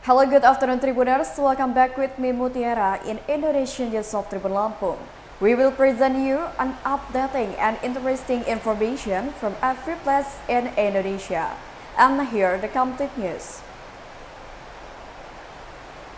Hello, good afternoon, Tribuners. Welcome back with me, Mutiara, in Indonesian News of Tribun Lampung. We will present you an updating and interesting information from every place in Indonesia. And here the complete news.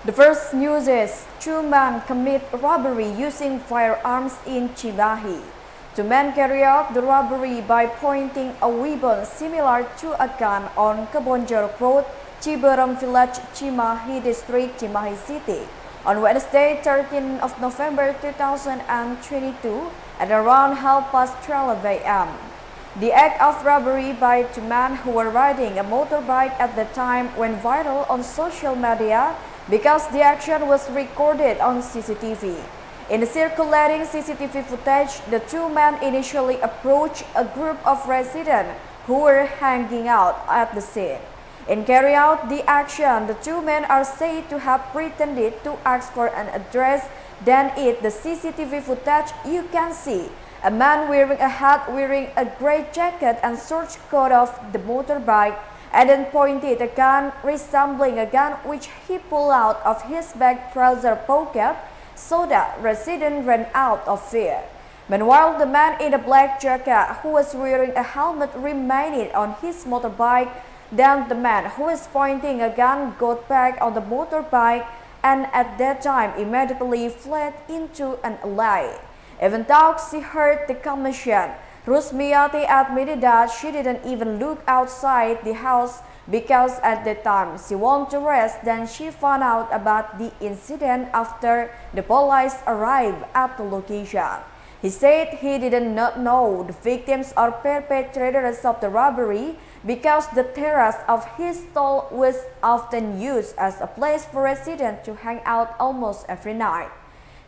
The first news is two men commit robbery using firearms in Cimahi. Two men carry out the robbery by pointing a weapon similar to a gun on Kebonjeruk Road, Ciberem Village, Cimahi District, Cimahi City, on Wednesday, 13th of November 2022 at around 12:30 a.m. The act of robbery by two men who were riding a motorbike at the time went viral on social media because the action was recorded on CCTV. In the circulating CCTV footage, the two men initially approached a group of residents who were hanging out at the scene. In carrying out the action, the two men are said to have pretended to ask for an address. Then in the CCTV footage, you can see a man wearing a hat, wearing a gray jacket and short coat of the motorbike, and then pointed a gun resembling a gun which he pulled out of his back trouser pocket so that residents ran out of fear. Meanwhile, the man in the black jacket who was wearing a helmet remained on his motorbike. Then the man who was pointing a gun got back on the motorbike and at that time immediately fled into an alley. Even though she heard the commotion, Rusmiati admitted that she didn't even look outside the house because at the time she wanted to rest. Then she found out about the incident after the police arrived at the location. He said he did not know the victims or perpetrators of the robbery because the terrace of his stall was often used as a place for residents to hang out almost every night.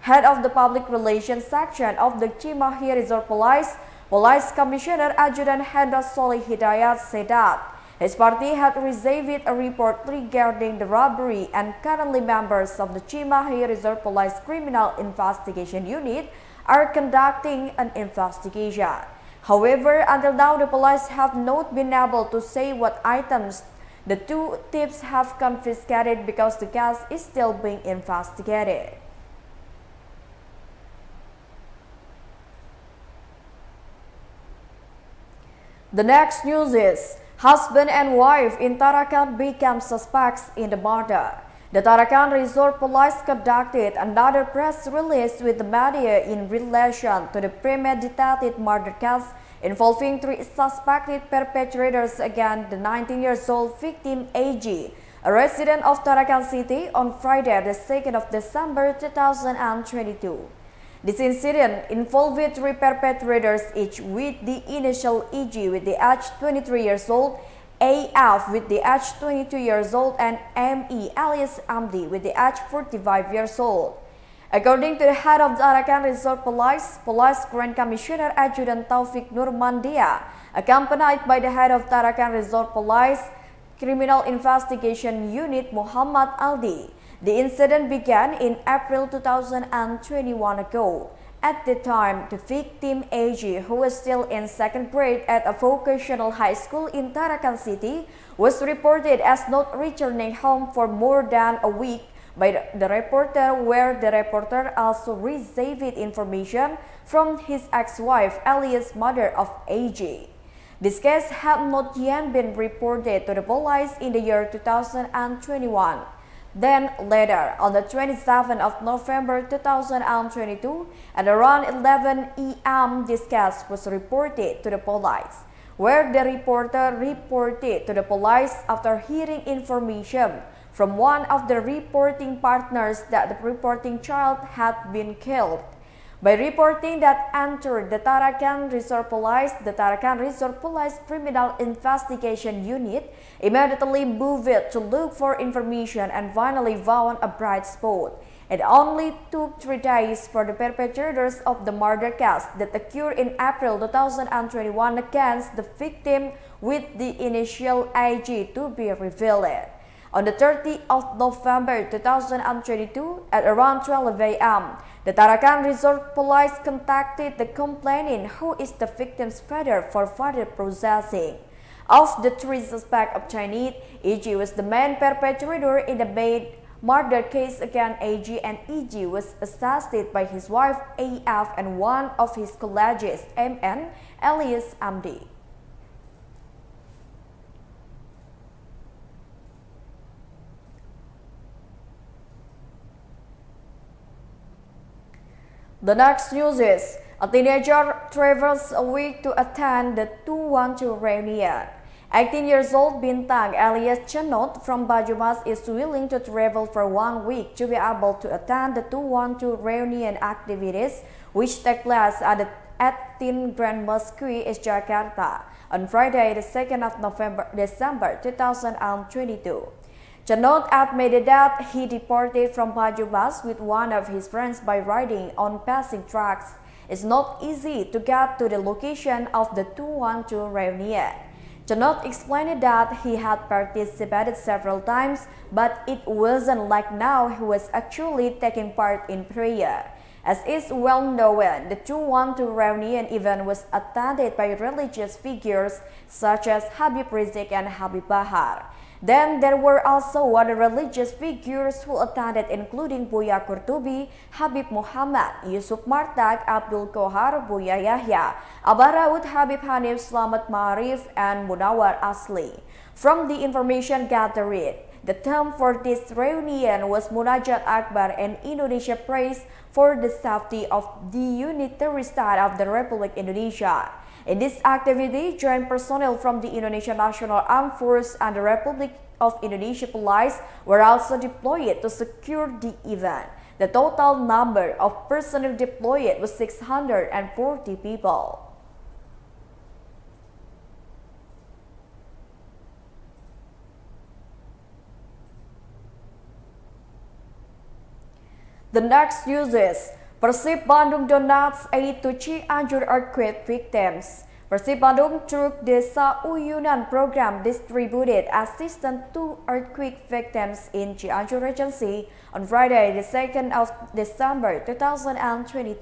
Head of the Public Relations Section of the Cimahi Resort Police Commissioner Adjutant Hendra Solih Hidayat said that his party had received a report regarding the robbery and currently members of the Cimahi Resort Police Criminal Investigation Unit are conducting an investigation. However, until now, the police have not been able to say what items the two thieves have confiscated because the case is still being investigated. The next news is husband and wife in Tarakan become suspects in the murder. The Tarakan Resort Police conducted another press release with the media in relation to the premeditated murder case involving three suspected perpetrators against the 19-year-old victim AG, a resident of Tarakan City, on Friday, the 2nd of December 2022. This incident involved three perpetrators, each with the initial EG with the age 23 years old, AF with the age 22 years old, and ME alias Amdi with the age 45 years old. According to the head of the Tarakan Resort Police Grand Commissioner Adjutant Taufik Nurmandia, accompanied by the head of Tarakan Resort Police Criminal Investigation Unit Muhammad Aldi, the incident began in April 2021 ago. At the time, the victim AG, who was still in second grade at a vocational high school in Tarakan City, was reported as not returning home for more than a week by the reporter, where the reporter also received information from his ex-wife alias mother of AG. This case had not yet been reported to the police in the year 2021. Then later, on the 27th of November 2022, at around 11 a.m., this case was reported to the police, where the reporter reported to the police after hearing information from one of the reporting partners that the reporting child had been killed. By reporting that entered the Tarakan Resort Police, the Tarakan Resort Police Criminal Investigation Unit immediately moved to look for information and finally found a bright spot. It only took 3 days for the perpetrators of the murder case that occurred in April 2021 against the victim with the initial AG to be revealed. On the 30th of November 2022 at around 12 a.m., the Tarakan Resort Police contacted the complainant, who is the victim's father, for further processing. Of the three suspects obtained, EG was the main perpetrator in the maid murder case against AG, and EG was assassinated by his wife AF and one of his colleagues MN alias Amdi. The next news is a teenager travels a week to attend the 212 reunion. 18 years old Bintang alias Chenot from Banyumas is willing to travel for 1 week to be able to attend the 212 reunion activities, which take place at the 18 Grand Mosque in Jakarta on Friday, the 2nd of December 2022. Chenot admitted that he departed from Banyumas with one of his friends by riding on passing trucks. It's not easy to get to the location of the 212 reunion. Chenot explained that he had participated several times, but it wasn't like now he was actually taking part in prayer. As is well known, the 212 reunion event was attended by religious figures such as Habib Rizik and Habib Bahar. Then there were also other religious figures who attended, including Buya Qurtubi, Habib Muhammad, Yusuf Martak, Abdul Kohar, Buya Yahya, Abah Raud, Habib Hanif, Slamet Ma'arif, and Munawar Asli. From the information gathered, the theme for this reunion was Munajat Akbar, and Indonesia prays for the safety of the unitary state of the Republic Indonesia. In this activity, joint personnel from the Indonesian National Armed Force and the Republic of Indonesia Police were also deployed to secure the event. The total number of personnel deployed was 640 people. The next news is Persib Bandung donates aid to Cianjur earthquake victims. Persib Bandung through Desa Uyunan program distributed assistance to earthquake victims in Cianjur Regency on Friday, the 2nd of December 2022.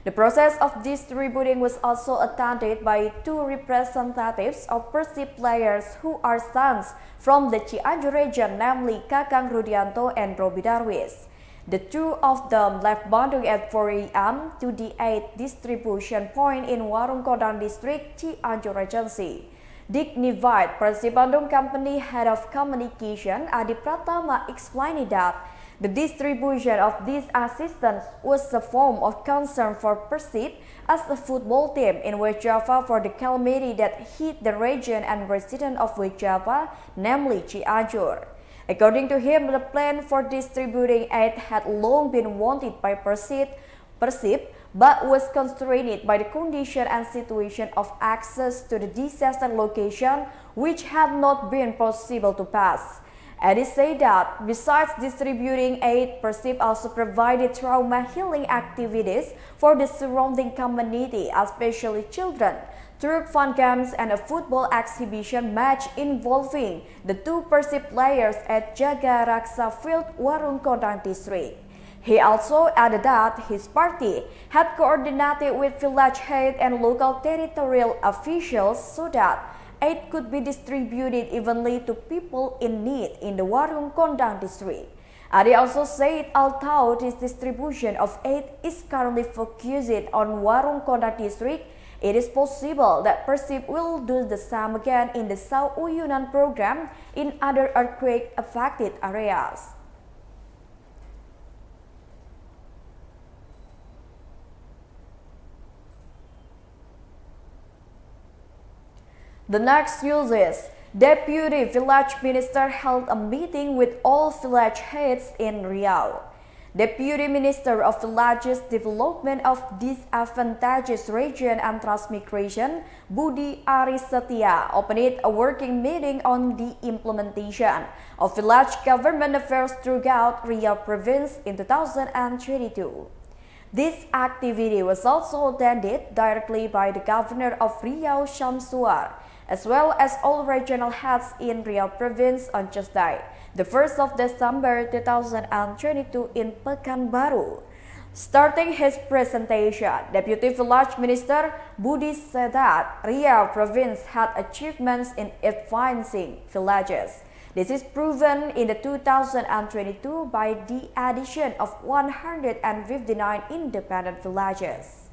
The process of distributing was also attended by two representatives of Persib players who are sons from the Cianjur region, namely Kakang Rudianto and Robi Darwis. The two of them left Bandung at 4 a.m. to the 8th distribution point in Warung Kodang District, Cianjur Regency. Dignified Persib Bandung Company Head of Communication Adi Pratama explained that the distribution of this assistance was a form of concern for Persib as a football team in West Java for the calamity that hit the region and residents of West Java, namely Cianjur. According to him, the plan for distributing aid had long been wanted by Persib, but was constrained by the condition and situation of access to the disaster location, which had not been possible to pass. Adi said that besides distributing aid, Persib also provided trauma healing activities for the surrounding community, especially children, through fun games and a football exhibition match involving the two Persib players at Jaga Raksa Field, Warung Kodang District. He also added that his party had coordinated with village head and local territorial officials so that aid could be distributed evenly to people in need in the Warung Kodang District. Adi also said although this distribution of aid is currently focused on Warung Kodang District, it is possible that Persib will do the same again in the South Uyunan program in other earthquake-affected areas. The next news is Deputy Village Minister held a meeting with all village heads in Riau. Deputy Minister of Villages Development of Disadvantaged Region and Transmigration, Budi Aris Setia, opened a working meeting on the implementation of village government affairs throughout Riau Province in 2022. This activity was also attended directly by the Governor of Riau, Syamsuar, as well as all regional heads in Riau Province on Tuesday, the 1st of December 2022 in Pekanbaru. Starting his presentation, Deputy Village Minister Budi said that Riau province had achievements in advancing villages. This is proven in the 2022 by the addition of 159 independent villages.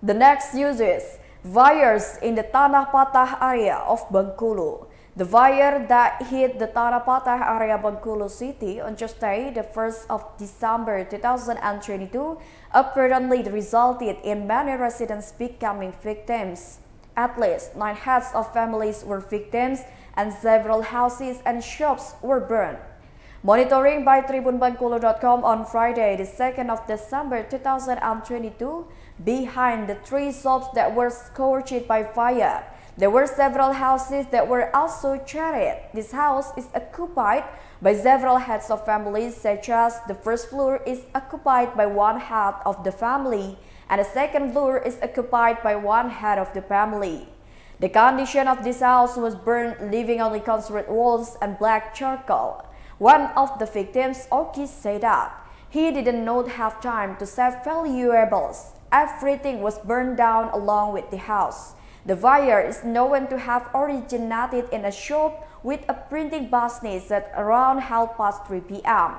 The next news is fires in the Tanah Patah area of Bengkulu. The fire that hit the Tanah Patah area Bengkulu City on Tuesday, the 1st of December 2022, apparently resulted in many residents becoming victims. At least 9 heads of families were victims and several houses and shops were burned. Monitoring by TribunBengkulu.com on Friday, the 2nd of December 2022, behind the 3 shops that were scorched by fire, there were several houses that were also charred. This house is occupied by several heads of families, such as the first floor is occupied by one head of the family, and the second floor is occupied by one head of the family. The condition of this house was burned, leaving only concrete walls and black charcoal. One of the victims, Oki, said that he did not have time to save valuables. Everything was burned down along with the house. The fire is known to have originated in a shop with a printing business at around 3:30 p.m.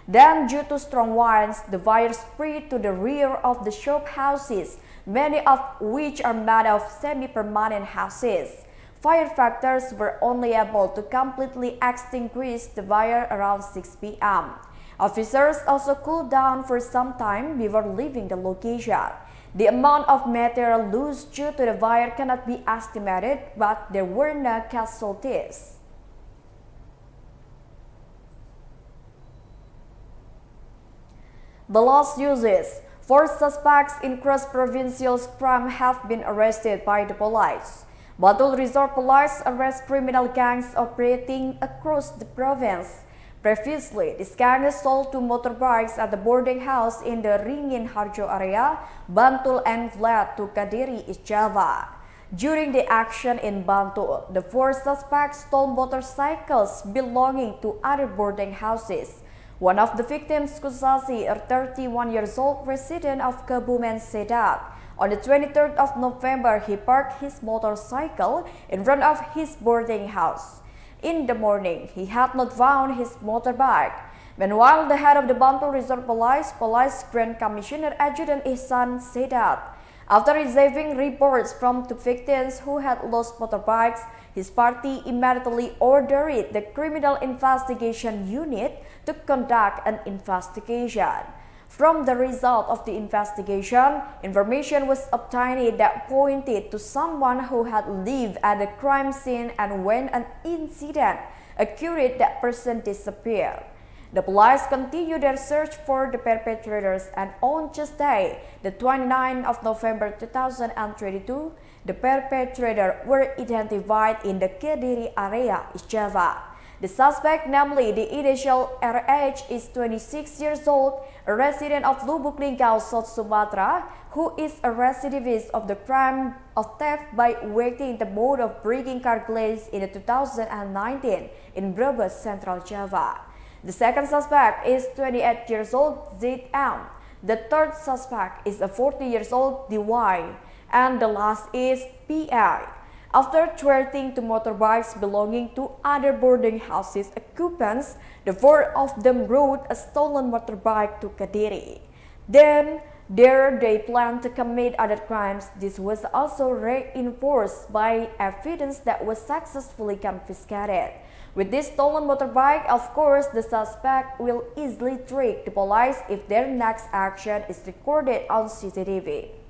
Then, due to strong winds, the fire spread to the rear of the shop houses, many of which are made of semi-permanent houses. Firefighters were only able to completely extinguish the fire around 6 p.m. Officers also cooled down for some time before leaving the location. The amount of material lost due to the fire cannot be estimated, but there were no casualties. The last news is 4 suspects in cross-provincial crime have been arrested by the police. Bantul Resort Police arrest criminal gangs operating across the province. Previously, this gang sold 2 motorbikes at the boarding house in the Ringin Harjo area, Bantul, and fled to Kediri, East Java. During the action in Bantul, the 4 suspects stole motorcycles belonging to other boarding houses. One of the victims, Kusasi, a 31-year-old resident of Kebumen, said that on the 23rd of November, he parked his motorcycle in front of his boarding house. In the morning, he had not found his motorbike. Meanwhile, the head of the Bantul Resort Police Grand Commissioner Adjutant Ihsan said that after receiving reports from 2 victims who had lost motorbikes, his party immediately ordered the Criminal Investigation Unit to conduct an investigation. From the result of the investigation, information was obtained that pointed to someone who had lived at the crime scene, and when an incident occurred, that person disappeared. The police continued their search for the perpetrators, and on Tuesday, the 29th of November 2022, the perpetrators were identified in the Kediri area, East Java. The suspect, namely the initial RH, is 26 years old, a resident of Lubuk Linggau, South Sumatra, who is a recidivist of the crime of theft by working the mode of breaking car glass in 2019 in Brebes, Central Java. The second suspect is 28 years old, ZM. The third suspect is a 40 years old, DY. And the last is PI. After thwarting 2 motorbikes belonging to other boarding houses occupants, the 4 of them rode a stolen motorbike to Kediri. Then, there they planned to commit other crimes. This was also reinforced by evidence that was successfully confiscated. With this stolen motorbike, of course, the suspect will easily trick the police if their next action is recorded on CCTV.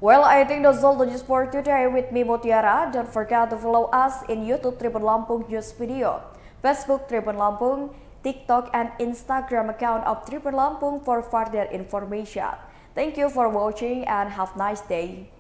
Well, I think that's all the news for today with me, Mutiara. Don't forget to follow us in YouTube Tribun Lampung News Video, Facebook Tribun Lampung, TikTok and Instagram account of Tribun Lampung for further information. Thank you for watching and have a nice day.